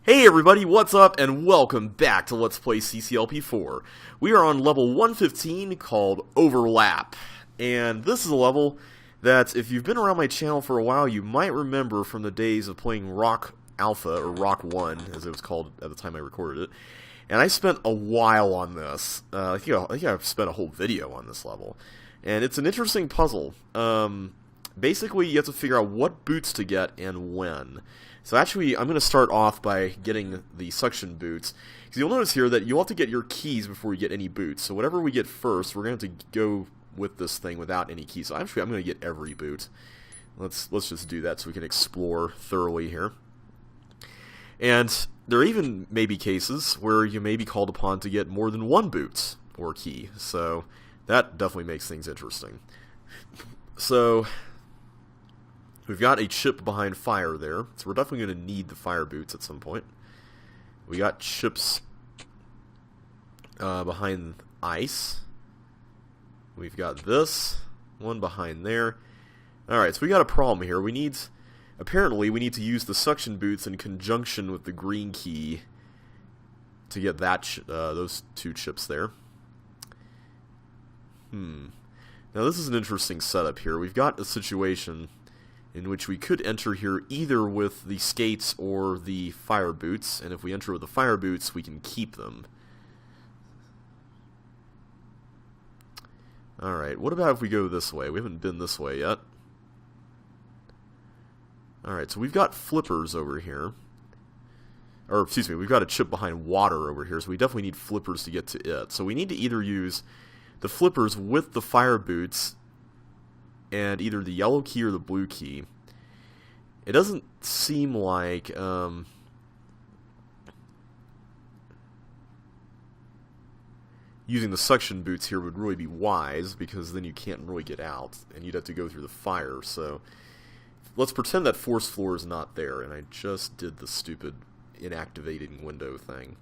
Hey everybody, what's up, and welcome back to Let's Play CCLP4. We are on level 115 called Overlap, and this is a level that, if you've been around my channel for a while, you might remember from the days of playing Rock Alpha, or Rock 1, as it was called at the time I recorded it. And I spent a while on this. I think I've spent a whole video on this level. And it's an interesting puzzle. Basically, you have to figure out what boots to get and when. So actually, I'm going to start off by getting the suction boots. Because you'll notice here that you'll have to get your keys before you get any boots. So whatever we get first, we're going to have to go with this thing without any keys. So actually, I'm going to get every boot. Let's just do that so we can explore thoroughly here. And there are even maybe cases where you may be called upon to get more than one boot or key. So that definitely makes things interesting. So we've got a chip behind fire there, so we're definitely going to need the fire boots at some point. We got chips behind ice. We've got this one behind there. Alright, so we got a problem here. Apparently we need to use the suction boots in conjunction with the green key to get that those two chips there. Now this is an interesting setup here. We've got a situation in which we could enter here either with the skates or the fire boots, and if we enter with the fire boots, we can keep them. Alright, what about if we go this way? We haven't been this way yet. Alright, so we've got flippers over here. Or, excuse me, we've got a chip behind water over here, so we definitely need flippers to get to it. So we need to either use the flippers with the fire boots and either the yellow key or the blue key. It doesn't seem like using the suction boots here would really be wise, because then you can't really get out, and you'd have to go through the fire. So let's pretend that force floor is not there, and I just did the stupid inactivating window thing.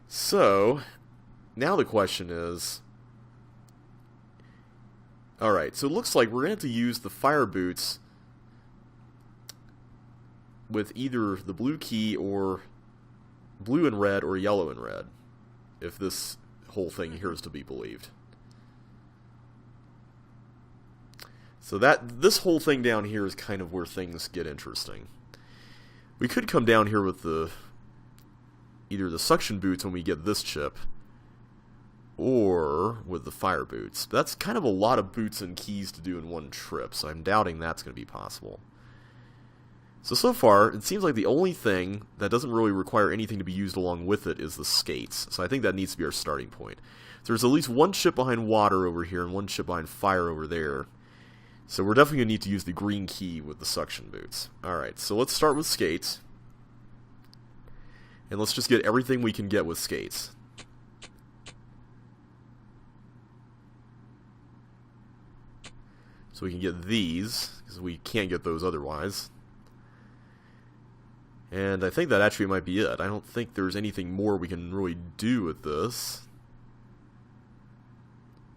So now the question is, alright, so it looks like we're going to have to use the fire boots with either the blue key or blue and red or yellow and red, if this whole thing here is to be believed. So this whole thing down here is kind of where things get interesting. We could come down here with either the suction boots when we get this chip, or with the fire boots. That's kind of a lot of boots and keys to do in one trip, so I'm doubting that's going to be possible. So far, it seems like the only thing that doesn't really require anything to be used along with it is the skates. So I think that needs to be our starting point. So there's at least one chip behind water over here and one chip behind fire over there. So we're definitely going to need to use the green key with the suction boots. Alright, so let's start with skates. And let's just get everything we can get with skates. So we can get these, because we can't get those otherwise. And I think that actually might be it. I don't think there's anything more we can really do with this.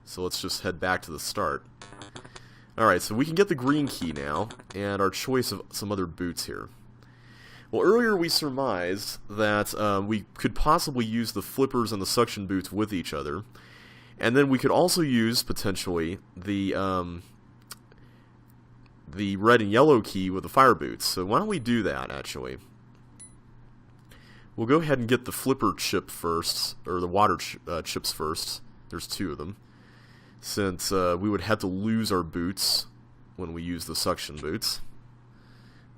So let's just head back to the start. Alright, so we can get the green key now, and our choice of some other boots here. Well, earlier we surmised that we could possibly use the flippers and the suction boots with each other. And then we could also use, potentially, the red and yellow key with the fire boots. So why don't we do that, actually? We'll go ahead and get the flipper chip first, or the water chips first. There's two of them. Since we would have to lose our boots when we use the suction boots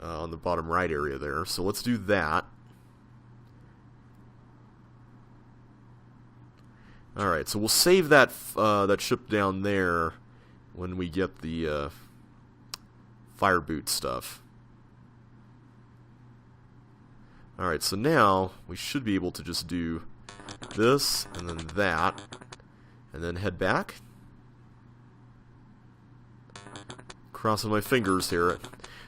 on the bottom right area there. So let's do that. Alright, so we'll save that chip down there when we get the fire boot stuff. Alright, so now we should be able to just do this, and then that, and then head back. Crossing my fingers here.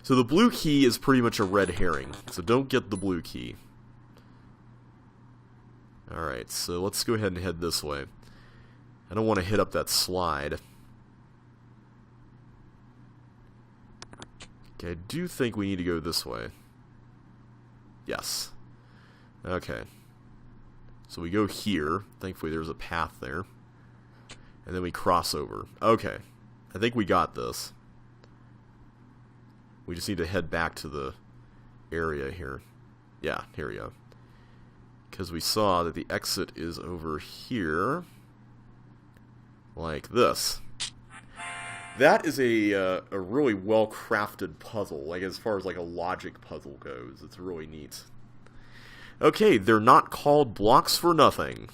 So the blue key is pretty much a red herring, so don't get the blue key. Alright, so let's go ahead and head this way. I don't want to hit up that slide. Okay, I do think we need to go this way. Yes. Okay. So we go here. Thankfully there's a path there. And then we cross over. Okay. I think we got this. We just need to head back to the area here. Yeah, here we go. Because we saw that the exit is over here. Like this. That is a really well-crafted puzzle. Like, as far as like a logic puzzle goes. It's really neat. Okay, they're not called blocks for nothing.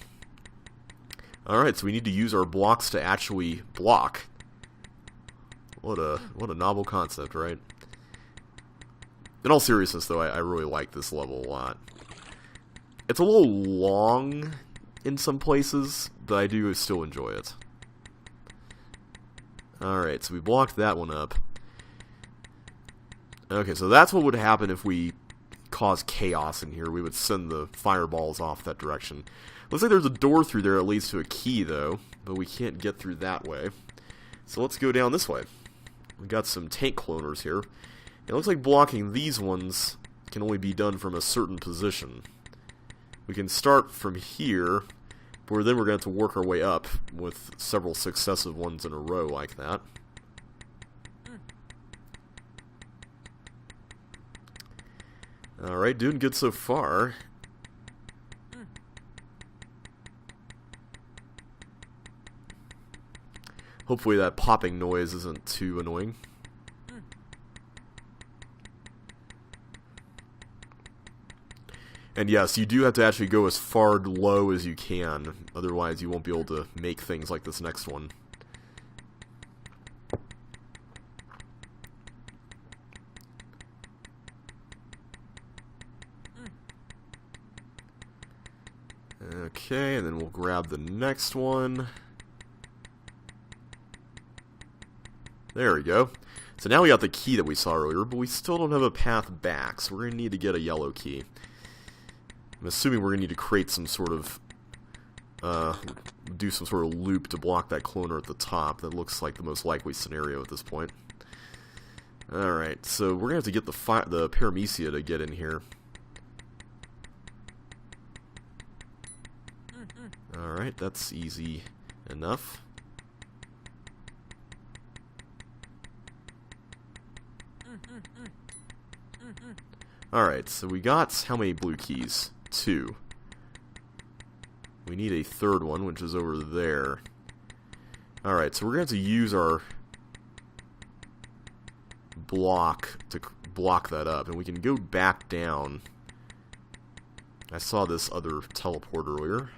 Alright, so we need to use our blocks to actually block. What a novel concept, right? In all seriousness, though, I really like this level a lot. It's a little long in some places, but I do still enjoy it. Alright, so we blocked that one up. Okay, so that's what would happen if we cause chaos in here. We would send the fireballs off that direction. Looks like there's a door through there that leads to a key, though, but we can't get through that way. So let's go down this way. We got some tank cloners here. It looks like blocking these ones can only be done from a certain position. We can start from here, but then we're going to have to work our way up with several successive ones in a row like that. Alright, doing good so far. Hopefully that popping noise isn't too annoying. And yes, you do have to actually go as far low as you can, otherwise you won't be able to make things like this next one. Okay, and then we'll grab the next one. There we go. So now we got the key that we saw earlier, but we still don't have a path back, so we're going to need to get a yellow key. I'm assuming we're going to need to create some sort of, do some sort of loop to block that cloner at the top. That looks like the most likely scenario at this point. Alright, so we're going to have to get the paramecia to get in here. Alright, that's easy enough. Alright, so we got how many blue keys? 2. We need a third one, which is over there. Alright, so we're going to have to use our block to block that up. And we can go back down. I saw this other teleport earlier.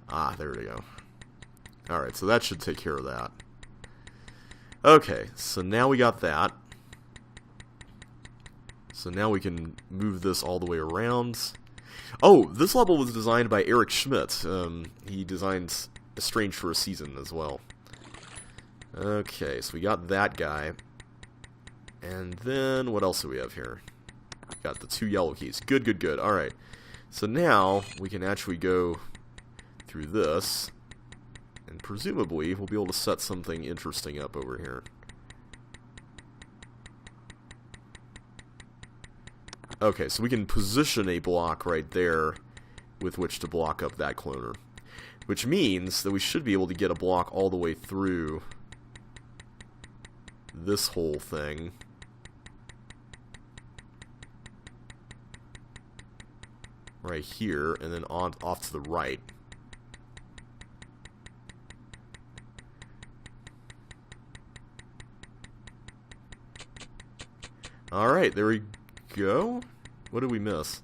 Ah, there we go. Alright, so that should take care of that. Okay, so now we got that. So now we can move this all the way around. Oh, this level was designed by Eric Schmidt. He designed Strange for a Season as well. Okay, so we got that guy. And then, what else do we have here? Got the 2 yellow keys. Good, good, good. Alright. So now, we can actually go through this. And presumably, we'll be able to set something interesting up over here. Okay, so we can position a block right there with which to block up that cloner. Which means that we should be able to get a block all the way through this whole thing. Right here, and then on off to the right. Alright, there we go. What did we miss?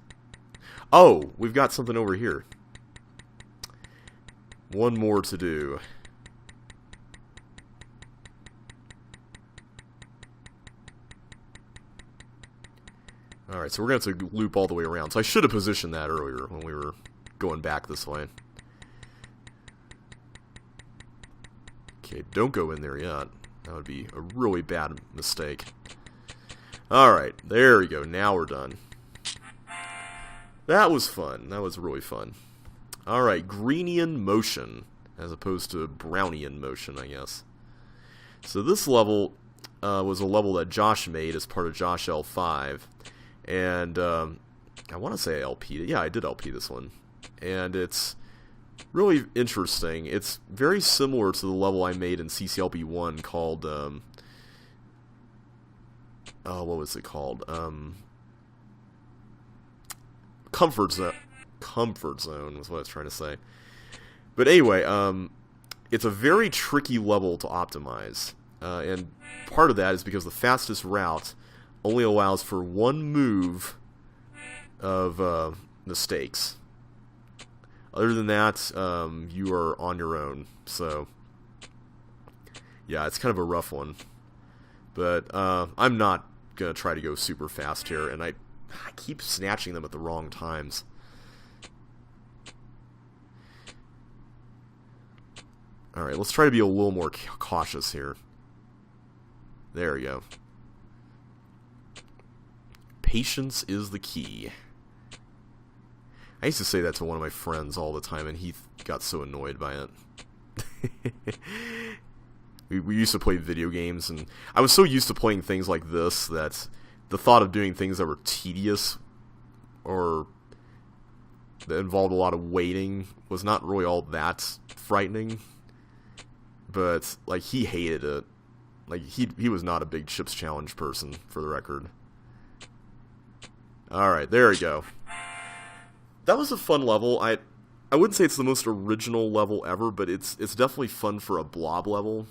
Oh, we've got something over here. One more to do. Alright, so we're going to have to loop all the way around. So I should have positioned that earlier when we were going back this way. Okay, don't go in there yet. That would be a really bad mistake. Alright, there we go. Now we're done. That was fun. That was really fun. Alright, Greenian Motion, as opposed to Brownian Motion, I guess. So this level was a level that Josh made as part of Josh L5. And I want to say I LP'd it. Yeah, I did LP this one. And it's really interesting. It's very similar to the level I made in CCLP1 called, oh, what was it called? Comfort Zone. Comfort Zone was what I was trying to say. But anyway, it's a very tricky level to optimize. And part of that is because the fastest route only allows for one move of mistakes. Other than that, you are on your own. So, yeah, it's kind of a rough one. But I'm not going to try to go super fast here, and I keep snatching them at the wrong times. Alright, let's try to be a little more cautious here. There we go. Patience is the key. I used to say that to one of my friends all the time, and he got so annoyed by it. we used to play video games, and I was so used to playing things like this that the thought of doing things that were tedious or that involved a lot of waiting was not really all that frightening. But, like, he hated it. Like, he was not a big Chips Challenge person, for the record. Alright, there we go. That was a fun level. I wouldn't say it's the most original level ever, but it's definitely fun for a blob level,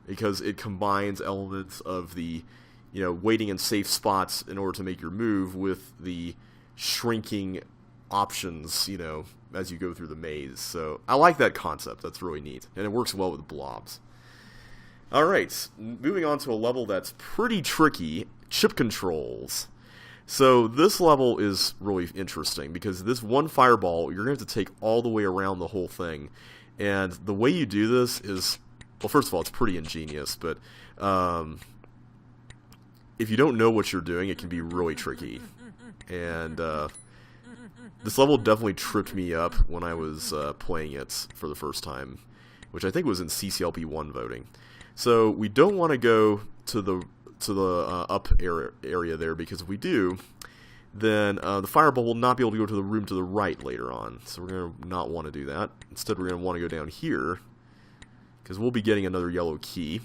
because it combines elements of the, you know, waiting in safe spots in order to make your move with the shrinking options, you know, as you go through the maze. So I like that concept. That's really neat, and it works well with blobs. Alright, moving on to a level that's pretty tricky, chip controls. So this level is really interesting, because this one fireball, you're going to have to take all the way around the whole thing. And the way you do this is, well, first of all, it's pretty ingenious, but if you don't know what you're doing, it can be really tricky. And this level definitely tripped me up when I was playing it for the first time, which I think was in CCLP1 voting. So we don't want to go to the up area there, because if we do, then the fireball will not be able to go to the room to the right later on. So we're going to not want to do that. Instead, we're going to want to go down here, because we'll be getting another yellow key.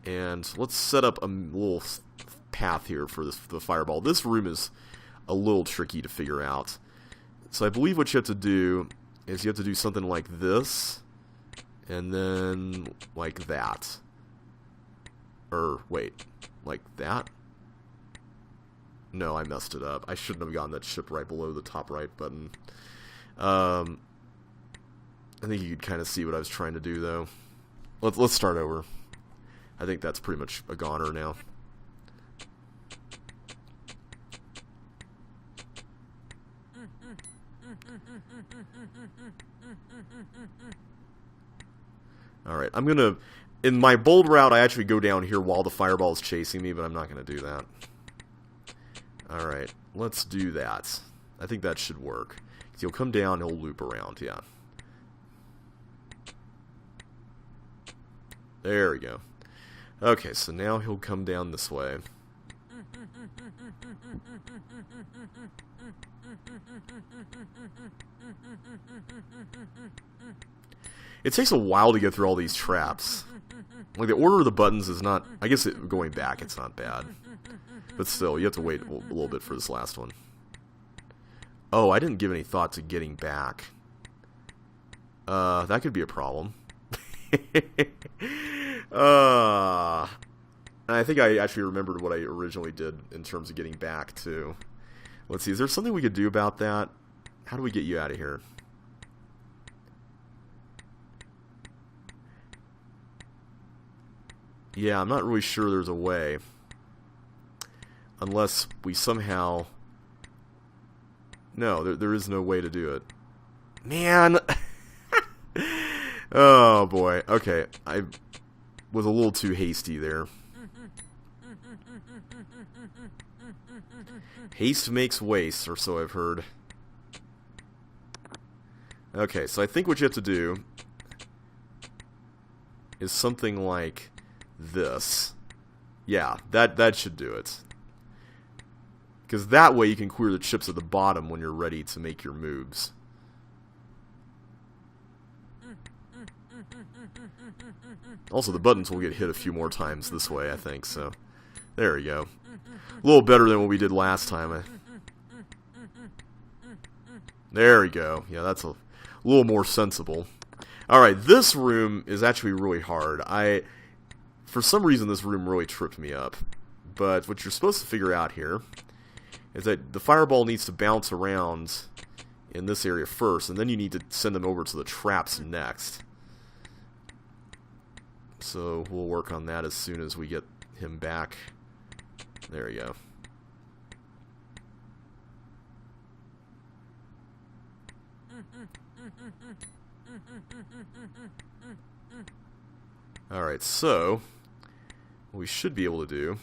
And let's set up a little path here for the fireball. This room is a little tricky to figure out. So I believe what you have to do is you have to do something like this, and then like that. Or, wait, like that? No, I messed it up. I shouldn't have gotten that chip right below the top right button. I think you could kind of see what I was trying to do, though. Let's start over. I think that's pretty much a goner now. Alright, I'm gonna... In my bold route, I actually go down here while the fireball is chasing me, but I'm not going to do that. Alright, let's do that. I think that should work. He'll come down, he'll loop around, yeah. There we go. Okay, so now he'll come down this way. It takes a while to get through all these traps. Like, the order of the buttons is not... I guess going back, it's not bad. But still, you have to wait a little bit for this last one. Oh, I didn't give any thought to getting back. That could be a problem. I think I actually remembered what I originally did in terms of getting back, too. Let's see, is there something we could do about that? How do we get you out of here? Yeah, I'm not really sure there's a way. Unless we somehow... No, there is no way to do it. Man! Oh, boy. Okay, I was a little too hasty there. Haste makes waste, or so I've heard. Okay, so I think what you have to do is something like this. Yeah, that should do it. Because that way you can clear the chips at the bottom when you're ready to make your moves. Also, the buttons will get hit a few more times this way, I think, so... There we go. A little better than what we did last time. There we go. Yeah, that's a little more sensible. Alright, this room is actually really hard. For some reason, this room really tripped me up. But what you're supposed to figure out here is that the fireball needs to bounce around in this area first, and then you need to send them over to the traps next. So we'll work on that as soon as we get him back. There we go. Alright, so what we should be able to do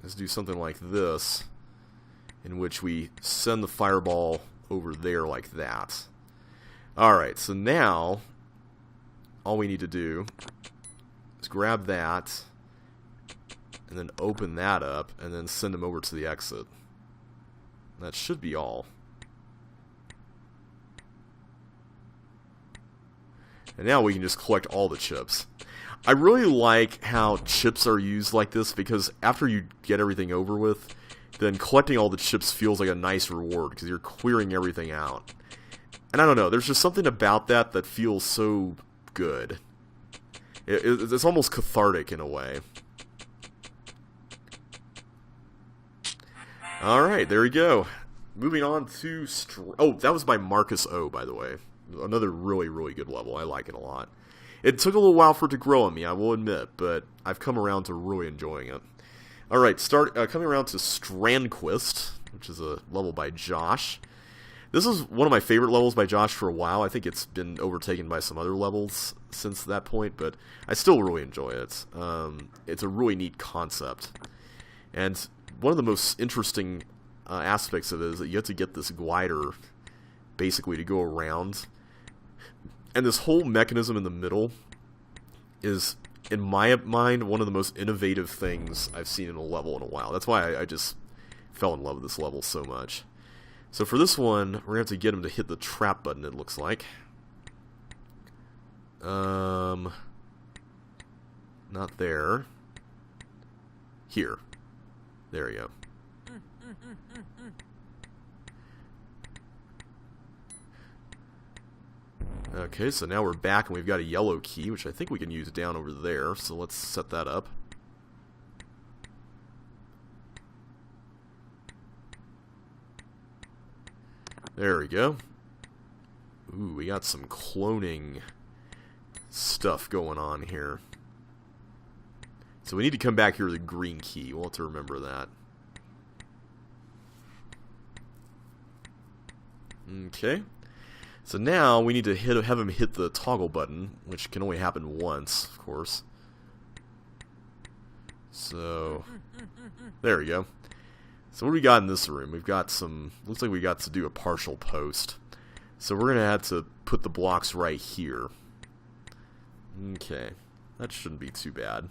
is do something like this, in which we send the fireball over there like that. Alright, so now all we need to do is grab that and then open that up and then send them over to the exit. That should be all. And now we can just collect all the chips. I really like how chips are used like this, because after you get everything over with, then collecting all the chips feels like a nice reward, because you're clearing everything out. And I don't know, there's just something about that that feels so good. It's almost cathartic in a way. Alright, there we go. Moving on to... Oh, that was by Marcus O, by the way. Another really, really good level. I like it a lot. It took a little while for it to grow on me, I will admit, but I've come around to really enjoying it. Alright, coming around to Strand Quist, which is a level by Josh. This is one of my favorite levels by Josh for a while. I think it's been overtaken by some other levels since that point, but I still really enjoy it. It's a really neat concept. And one of the most interesting aspects of it is that you have to get this glider basically to go around. And this whole mechanism in the middle is, in my mind, one of the most innovative things I've seen in a level in a while. That's why I just fell in love with this level so much. So for this one, we're going to have to get him to hit the trap button, it looks like. Not there. Here. There we go. Okay, so now we're back and we've got a yellow key, which I think we can use down over there, so let's set that up. There we go. Ooh, we got some cloning stuff going on here. So we need to come back here to the green key. We'll have to remember that. Okay. So now we need to have him hit the toggle button, which can only happen once, of course. So, there we go. So what do we got in this room? We've got some, looks like we got to do a partial post. So we're going to have to put the blocks right here. Okay, that shouldn't be too bad.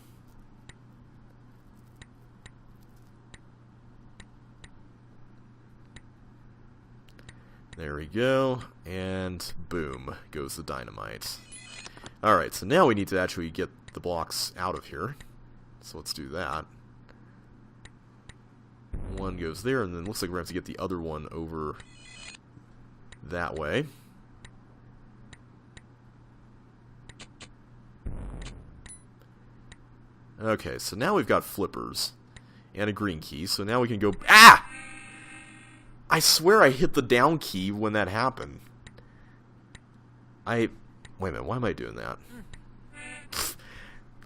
There we go, and boom, goes the dynamite. Alright, so now we need to actually get the blocks out of here. So let's do that. One goes there, and then looks like we're going to have to get the other one over that way. Okay, so now we've got flippers and a green key, so now we can go... Ah! I swear I hit the down key when that happened. Wait a minute, why am I doing that?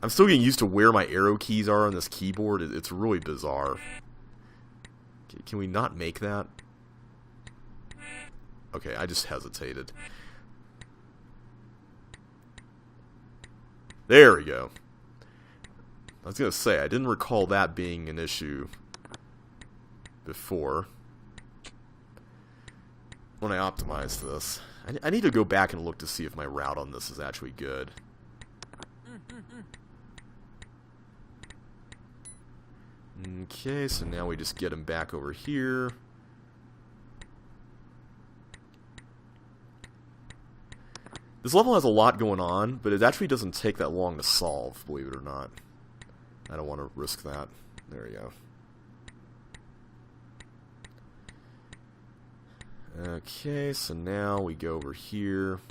I'm still getting used to where my arrow keys are on this keyboard. It's really bizarre. Can we not make that? Okay, I just hesitated. There we go. I was going to say, I didn't recall that being an issue before when I optimized this. I need to go back and look to see if my route on this is actually good. Okay, so now we just get him back over here. This level has a lot going on, but it actually doesn't take that long to solve, believe it or not. I don't want to risk that. There you go. Okay, so now we go over here.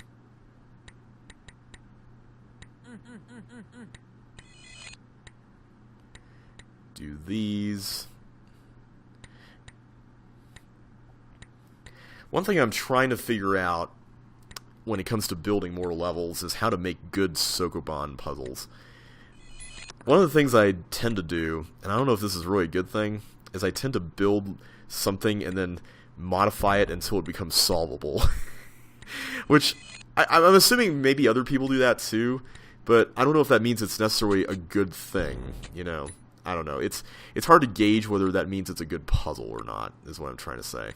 Do these. One thing I'm trying to figure out when it comes to building more levels is how to make good Sokoban puzzles. One of the things I tend to do, and I don't know if this is really a good thing, is I tend to build something and then modify it until it becomes solvable. Which, I'm assuming maybe other people do that too, but I don't know if that means it's necessarily a good thing, you know? I don't know. It's hard to gauge whether that means it's a good puzzle or not, is what I'm trying to say.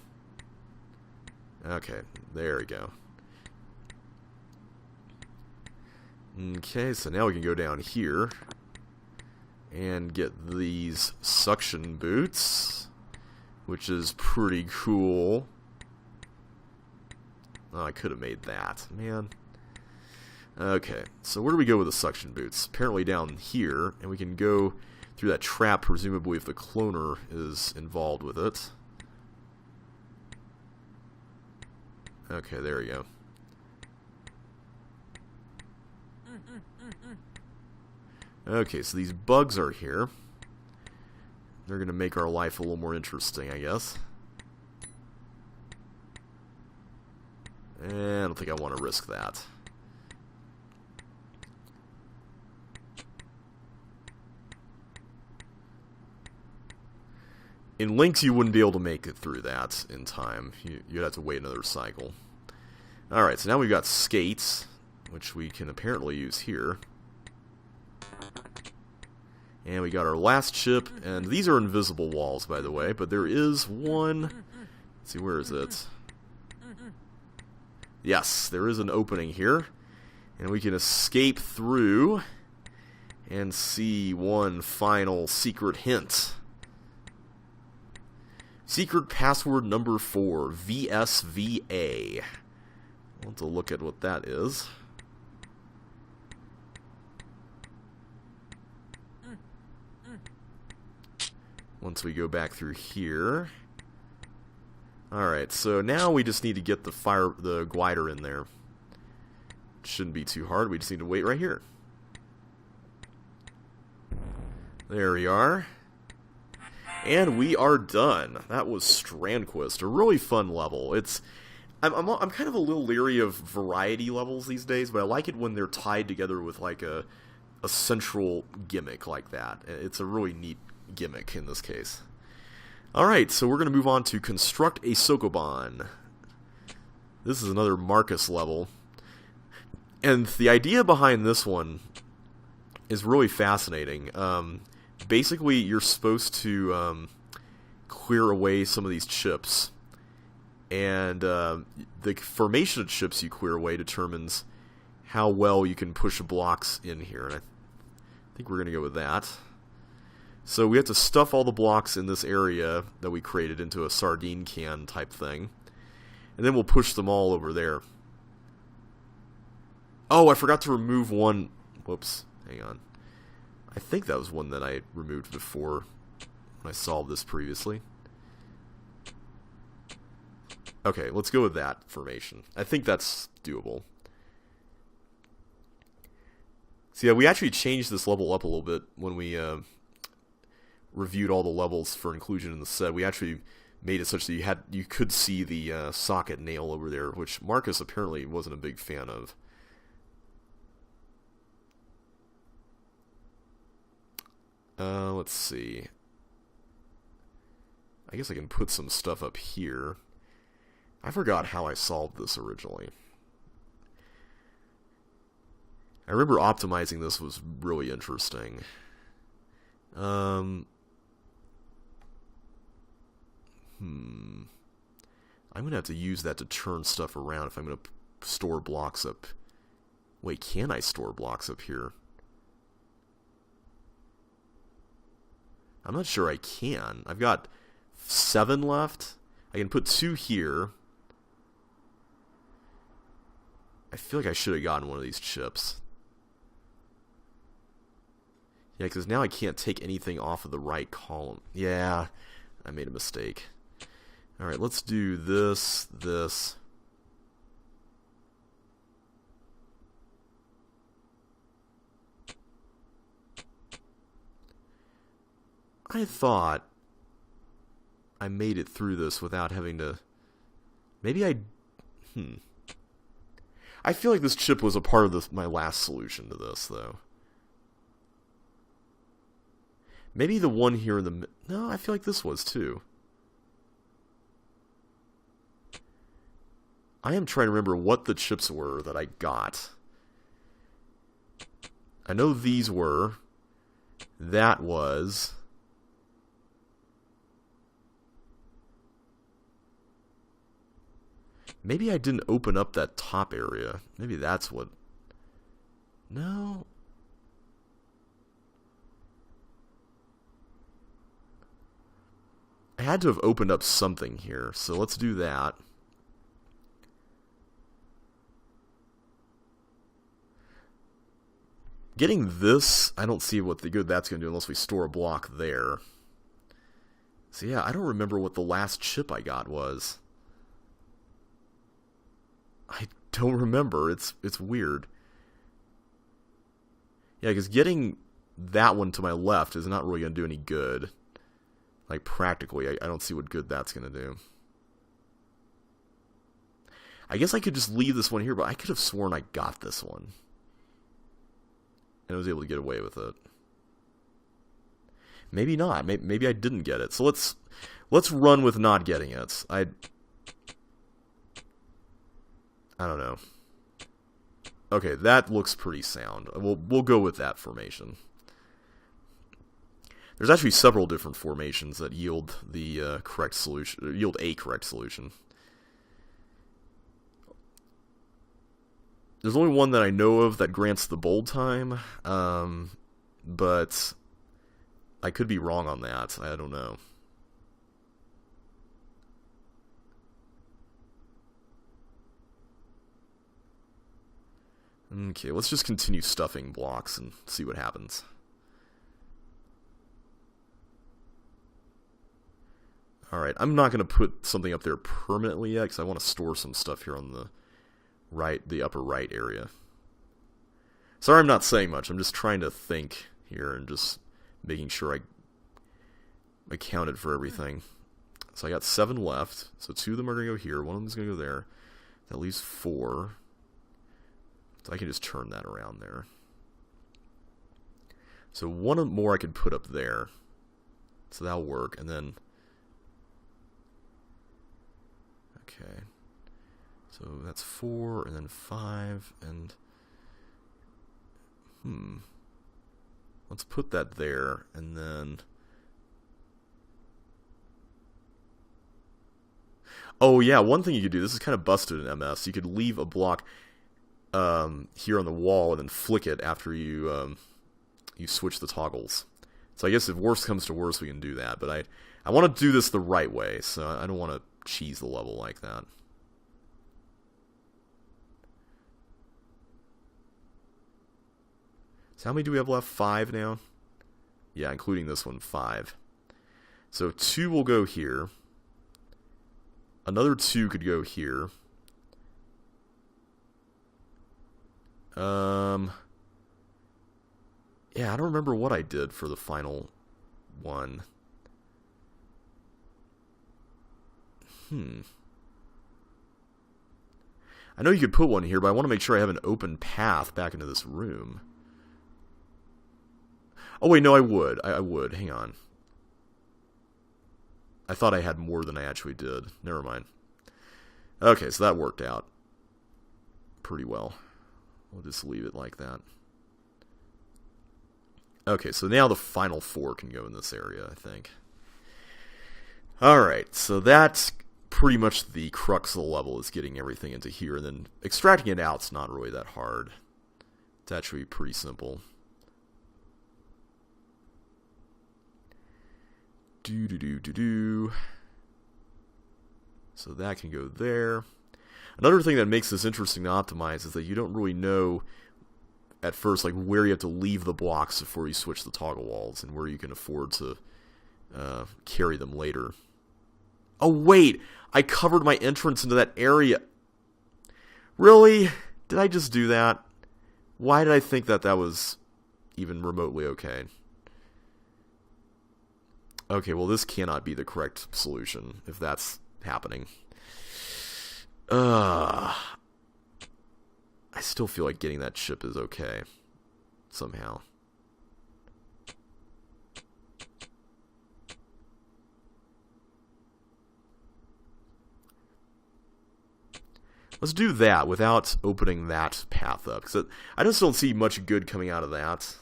Okay, there we go. Okay, so now we can go down here and get these suction boots, which is pretty cool. Oh, I could have made that, man. Okay, so where do we go with the suction boots? Apparently down here, and we can go through that trap, presumably if the cloner is involved with it. Okay, there we go. Okay, so these bugs are here. They're going to make our life a little more interesting, I guess. And I don't think I want to risk that. In Lynx, you wouldn't be able to make it through that in time. You'd have to wait another cycle. Alright, so now we've got skates, which we can apparently use here. And we got our last chip, and these are invisible walls, by the way, but there is one. Let's see, where is it? Yes, there is an opening here, and we can escape through and see one final secret hint. Secret password number 4, VSVA. I want to look at what that is. Once we go back through here. Alright, so now we just need to get the glider in there. Shouldn't be too hard, we just need to wait right here. There we are. And we are done. That was Strand Quist, a really fun level. I'm kind of a little leery of variety levels these days, but I like it when they're tied together with like a central gimmick like that. It's a really neat gimmick in this case. Alright, so we're going to move on to Construct a Sokoban. This is another Marcus level. And the idea behind this one is really fascinating. Basically, you're supposed to clear away some of these chips. And the formation of chips you clear away determines how well you can push blocks in here. And I think we're going to go with that. So we have to stuff all the blocks in this area that we created into a sardine can type thing. And then we'll push them all over there. Oh, I forgot to remove one. Whoops, hang on. I think that was one that I removed before when I solved this previously. Okay, let's go with that formation. I think that's doable. So yeah, we actually changed this level up a little bit when we reviewed all the levels for inclusion in the set. We actually made it such that you could see the socket nail over there, which Marcus apparently wasn't a big fan of. Let's see. I guess I can put some stuff up here. I forgot how I solved this originally. I remember optimizing this was really interesting. I'm going to have to use that to turn stuff around if I'm going to store blocks up. Wait, can I store blocks up here? I'm not sure I can. I've got 7 left. I can put 2 here. I feel like I should have gotten one of these chips. Yeah, because now I can't take anything off of the right column. Yeah, I made a mistake. Alright, let's do this, this. I thought I made it through this without having to... Maybe I... I feel like this chip was a part of my last solution to this, though. Maybe the one here in the... No, I feel like this was, too. I am trying to remember what the chips were that I got. I know these were. That was... Maybe I didn't open up that top area. Maybe that's what... No. I had to have opened up something here, so let's do that. Getting this, I don't see what the good that's going to do unless we store a block there. So yeah, I don't remember what the last chip I got was. I don't remember. It's weird. Yeah, because getting that one to my left is not really going to do any good. Like, practically, I don't see what good that's going to do. I guess I could just leave this one here, but I could have sworn I got this one. And I was able to get away with it. Maybe not. Maybe I didn't get it. So let's run with not getting it. I don't know. Okay, that looks pretty sound. We'll go with that formation. There's actually several different formations that yield the correct solution, yield a correct solution. There's only one that I know of that grants the bold time, but I could be wrong on that. I don't know. Okay, let's just continue stuffing blocks and see what happens. Alright, I'm not going to put something up there permanently yet, because I want to store some stuff here on the upper right area. Sorry I'm not saying much, I'm just trying to think here and just making sure I accounted for everything. So I got 7 left, so 2 of them are going to go here, 1 of them is going to go there. That leaves 4. So I can just turn that around there. So 1 more I could put up there. So that'll work, and then... Okay. So that's 4, and then 5, and... Let's put that there, and then... Oh yeah, one thing you could do, this is kind of busted in MS, you could leave a block here on the wall and then flick it after you you switch the toggles. So I guess if worst comes to worst, we can do that, but I want to do this the right way, so I don't want to cheese the level like that. So how many do we have left? 5 now? Yeah, including this one, 5. So 2 will go here. Another 2 could go here. Yeah, I don't remember what I did for the final one. I know you could put one here, but I want to make sure I have an open path back into this room. Oh wait, no, I would. I would. Hang on. I thought I had more than I actually did. Never mind. Okay, so that worked out pretty well. We'll just leave it like that. Okay, so now the final 4 can go in this area, I think. Alright, so that's pretty much the crux of the level, is getting everything into here, and then extracting it out's not really that hard. It's actually pretty simple. So that can go there. Another thing that makes this interesting to optimize is that you don't really know at first like where you have to leave the blocks before you switch the toggle walls, and where you can afford to carry them later. Oh wait, I covered my entrance into that area. Really? Did I just do that? Why did I think that that was even remotely okay? Okay, well this cannot be the correct solution if that's happening. I still feel like getting that chip is okay. Somehow. Let's do that without opening that path up, because I just don't see much good coming out of that.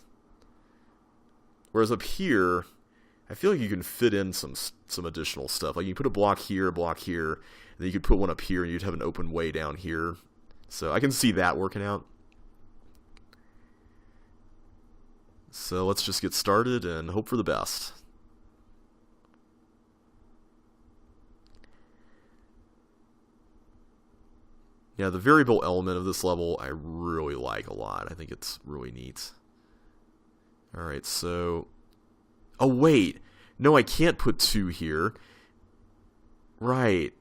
Whereas up here, I feel like you can fit in some additional stuff. Like you can put a block here, and then you could put one up here, and you'd have an open way down here. So I can see that working out. So let's just get started and hope for the best. Yeah, the variable element of this level I really like a lot. I think it's really neat. Alright, so... Oh, wait! No, I can't put 2 here. Right.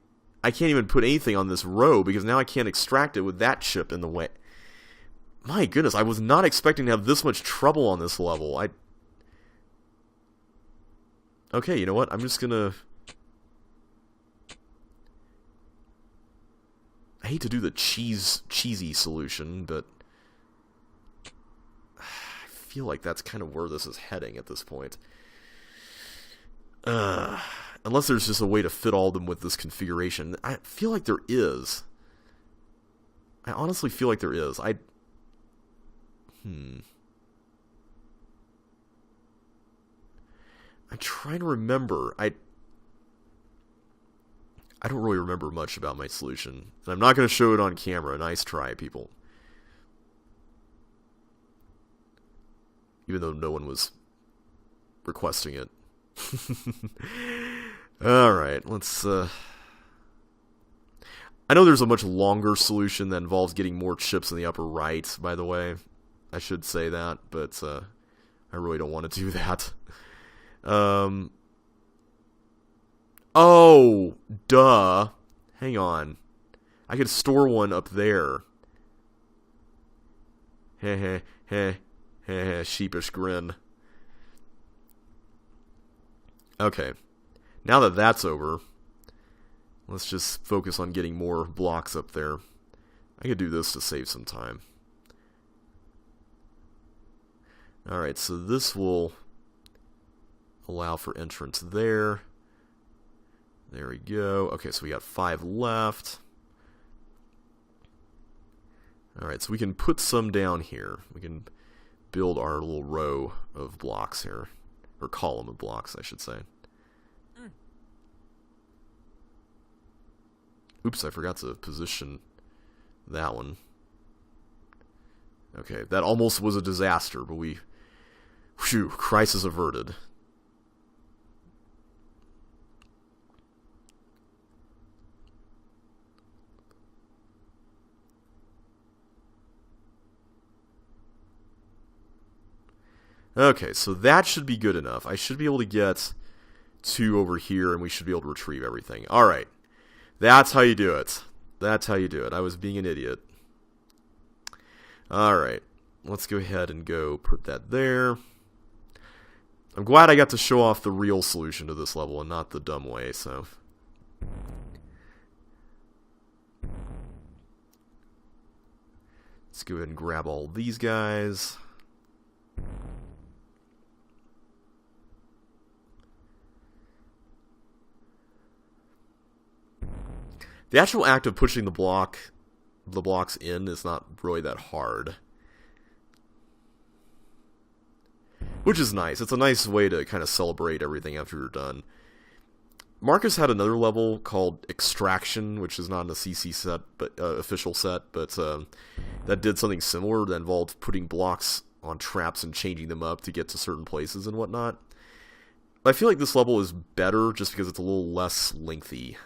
I can't even put anything on this row, because now I can't extract it with that chip in the way. My goodness, I was not expecting to have this much trouble on this level. Okay, you know what? I'm just gonna... I hate to do the cheesy solution, but I feel like that's kind of where this is heading at this point. Unless there's just a way to fit all of them with this configuration. I feel like there is. I honestly feel like there is. I'm trying to remember. I don't really remember much about my solution. And I'm not going to show it on camera. Nice try, people. Even though no one was requesting it. Alright, let's... I know there's a much longer solution that involves getting more chips in the upper right, by the way. I should say that, but I really don't want to do that. Oh, duh. Hang on. I could store one up there. Heh heh heh, sheepish grin. Okay. Now that that's over, let's just focus on getting more blocks up there. I could do this to save some time. Alright, so this will allow for entrance there. There we go. Okay, so we got 5 left. Alright, so we can put some down here. We can build our little row of blocks here. Or column of blocks, I should say. Oops, I forgot to position that one. Okay, that almost was a disaster, but whew, crisis averted. Okay, so that should be good enough. I should be able to get 2 over here, and we should be able to retrieve everything. Alright. That's how you do it. That's how you do it. I was being an idiot. Alright. Let's go ahead and go put that there. I'm glad I got to show off the real solution to this level and not the dumb way, so... Let's go ahead and grab all these guys. The actual act of pushing the blocks in is not really that hard. Which is nice. It's a nice way to kind of celebrate everything after you're done. Marcus had another level called Extraction, which is not in the CC set, but official set, but that did something similar that involved putting blocks on traps and changing them up to get to certain places and whatnot. But I feel like this level is better just because it's a little less lengthy.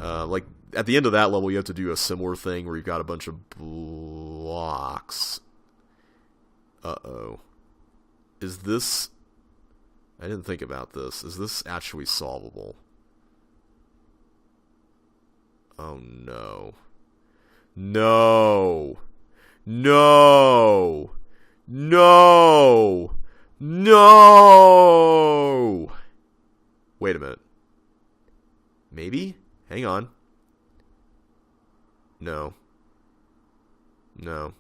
Like, at the end of that level, you have to do a similar thing where you've got a bunch of blocks. Uh-oh. Is this... I didn't think about this. Is this actually solvable? Oh, no. No! No! No! No! Wait a minute. Maybe? Hang on. No. No.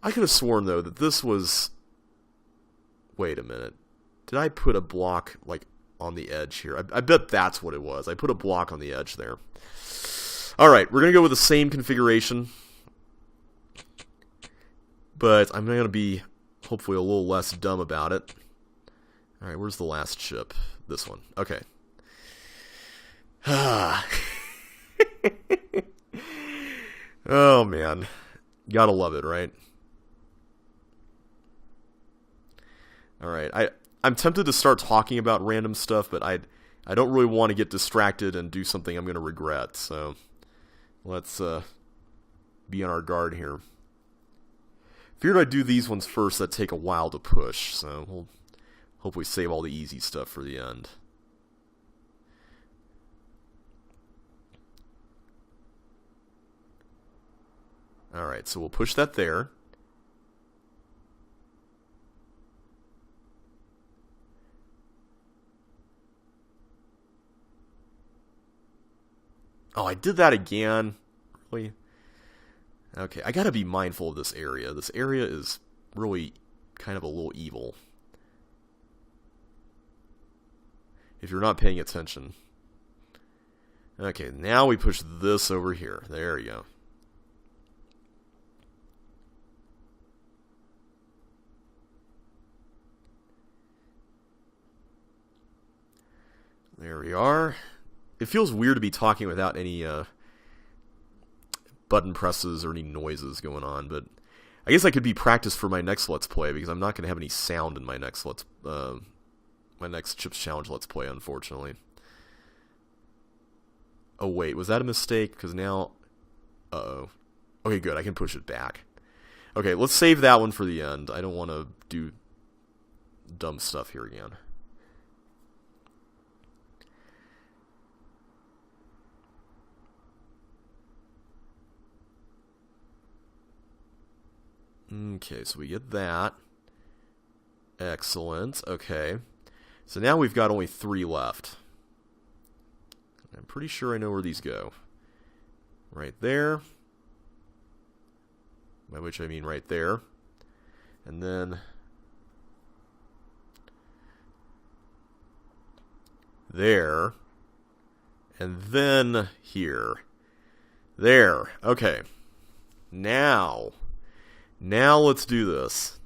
I could have sworn, though, that this was... Wait a minute. Did I put a block, like, on the edge here? I bet that's what it was. I put a block on the edge there. Alright, we're going to go with the same configuration. But I'm going to be, hopefully, a little less dumb about it. Alright, where's the last ship? This one. Okay. Oh, man. Gotta love it, right? Alright, I'm tempted to start talking about random stuff, but I don't really want to get distracted and do something I'm going to regret, so let's be on our guard here. Figured I'd do these ones first that take a while to push, so we'll hopefully save all the easy stuff for the end. Alright, so we'll push that there. Oh, I did that again. Really? Okay, I gotta be mindful of this area. This area is really kind of a little evil. If you're not paying attention. Okay, now we push this over here. There you go. There we are. It feels weird to be talking without any button presses or any noises going on, but I guess I could be practice for my next Let's Play, because I'm not going to have any sound in my next Chips Challenge Let's Play, unfortunately. Oh wait, was that a mistake? Because now... Uh-oh. Okay, good, I can push it back. Okay, let's save that one for the end. I don't want to do dumb stuff here again. Okay, so we get that. Excellent. Okay. So now we've got only 3 left. I'm pretty sure I know where these go. Right there. By which I mean right there. And then... there. And then here. There. Okay. Now let's do this.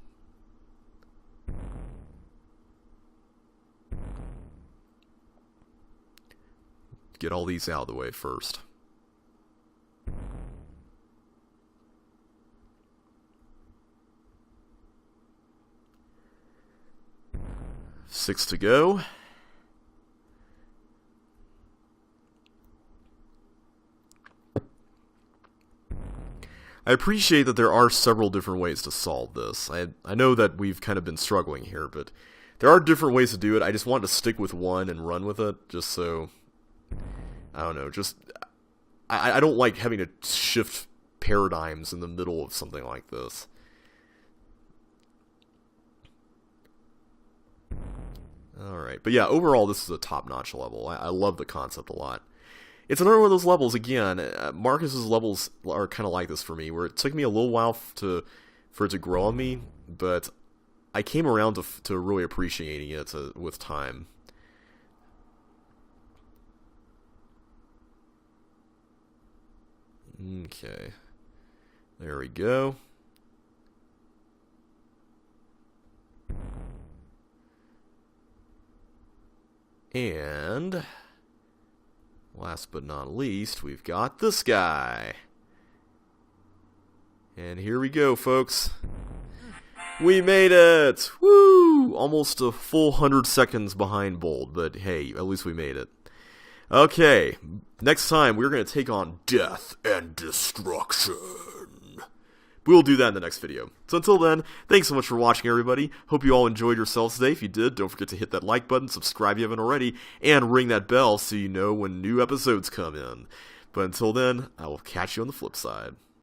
Get all these out of the way first. Six to go. I appreciate that there are several different ways to solve this. I know that we've kind of been struggling here, but there are different ways to do it. I just wanted to stick with one and run with it, just so... I don't know, just... I don't like having to shift paradigms in the middle of something like this. Alright, but yeah, overall this is a top-notch level. I love the concept a lot. It's another one of those levels, again, Marcus's levels are kind of like this for me, where it took me a little while for it to grow on me, but I came around to really appreciating it with time. Okay, there we go. And... last but not least, we've got this guy. And here we go, folks. We made it! Woo! Almost a full 100 seconds behind Bold, but hey, at least we made it. Okay, next time we're going to take on death and destruction. We'll do that in the next video. So until then, thanks so much for watching, everybody. Hope you all enjoyed yourselves today. If you did, don't forget to hit that like button, subscribe if you haven't already, and ring that bell so you know when new episodes come in. But until then, I will catch you on the flip side.